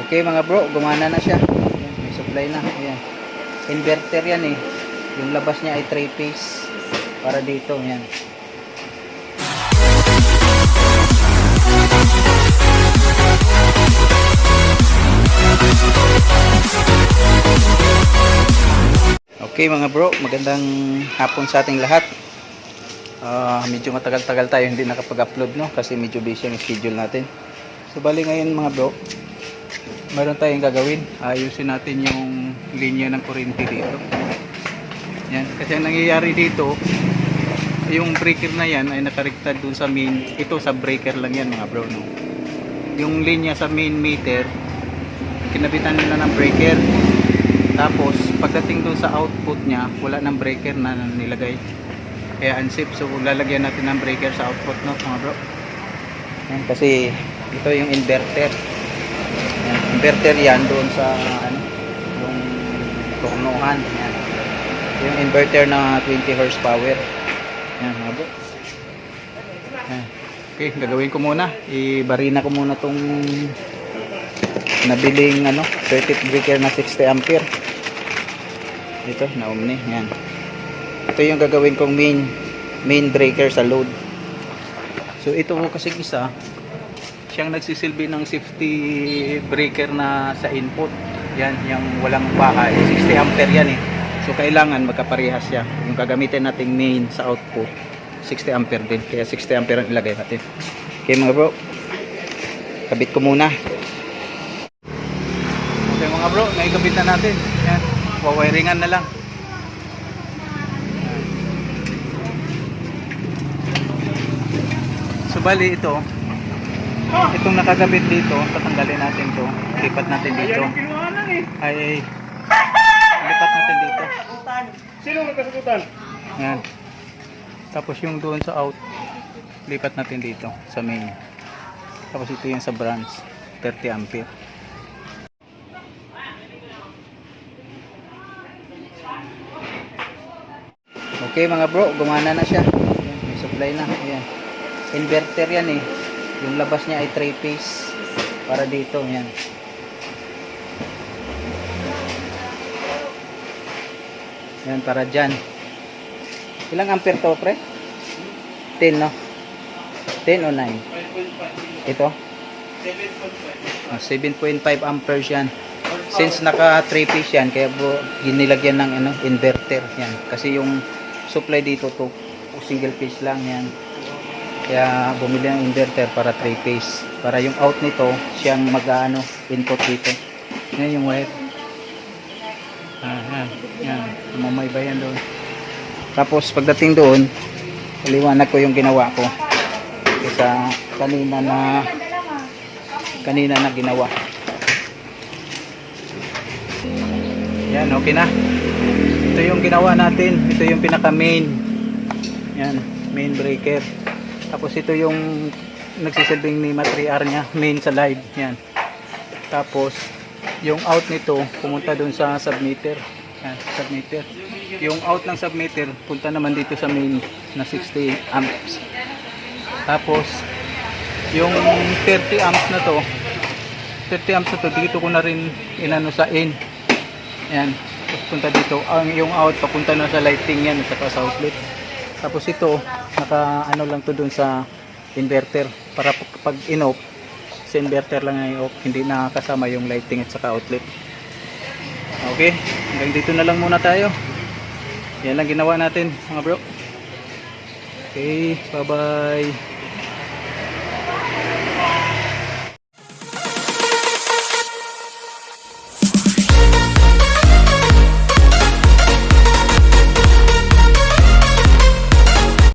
Okay mga bro, gumana na siya. Ayan, may supply na. Ayan. Inverter yan eh. Yung labas niya ay 3 phase para dito. Ayan. Okay mga bro, magandang hapon sa ating lahat. Medyo matagal-tagal tayo hindi nakapag-upload, no? Kasi medyo busy ang schedule natin. So bali ngayon mga bro, meron tayong gagawin. Ayusin natin yung linya ng kuryente dito. Yan. Kasi ang nangyayari dito, yung breaker na yan ay nakariktad dun sa main. Ito sa breaker lang yan mga bro, no? Yung linya sa main meter, kinabitan nila ng breaker. Tapos pagdating dun sa output niya, wala ng breaker na nilagay. Kaya unsafe. So lalagyan natin ng breaker sa output, no mga bro. Yan, kasi ito yung inverter. Yan, inverter yan doon sa ano, yung turnuhan. Yan. Yung inverter na 20 horsepower. Yan mga bro. Yan. Okay, gagawin ko muna. Ibarina ko muna tong nabiling ano, circuit breaker na 60 ampere. Ito, na Omni. Yan. Ito yung gagawin kong main breaker sa load. So ito kasi isa, siyang nagsisilbi ng safety breaker na sa input. Yan, yung walang bahay. 60 ampere yan eh. So kailangan magkaparehas siya. Yung gagamitin nating main sa output, 60 ampere din. Kaya 60 ampere ang ilagay natin. Okay mga bro, kabit ko muna. Okay mga bro, naikabit na natin. Yan, wawiringan na lang. So bali ito, itong nakagabit dito, tatanggalin natin to, lipat natin dito. Ay, lipat natin dito. Sino nagkasagutan? Yan. Tapos yung doon sa out, lipat natin dito sa main. Tapos ito yung sa branch, 30 ampere. Okay mga bro, gumana na siya. Ayan, may supply na. Ayan. Inverter yan eh. Yung labas niya ay 3 phase para dito. Ayan. Ayan, para dyan. Ilang ampere to pre? 10 no? 10 o 9? Ito? 7.5 amperes yan. Since naka 3 phase yan, kaya ginilagyan ng ano, inverter yan. Kasi yung supply dito to single phase lang yan. Kaya bumili ng inverter para 3 phase. Para yung out nito, siyang mag-ano, input dito. Yan yung wire. Yan. Mamay ba yan doon. Tapos pagdating doon, paliwanag ko yung ginawa ko. Sa kanina na ginawa. Yan, okay na. Ito yung ginawa natin. Ito yung pinaka main. Yan, main breaker. Tapos ito yung nagsisilbing ni 3R nya, main sa live. Yan. Tapos yung out nito pumunta doon sa submeter. Yan, submeter. Yung out ng submeter punta naman dito sa main na 60 amps. Tapos yung 30 amps na to, 30 amps na to dito ko na rin inano sa in. Yan, punta dito. Yung out papunta na sa lighting yan at sa outlet. Tapos ito, naka ano lang to dun sa inverter para pag in-off, sa inverter lang ay off, hindi nakakasama yung lighting at saka outlet. Okay, hanggang dito na lang muna tayo. Yan lang ginawa natin mga bro. Okay, bye bye.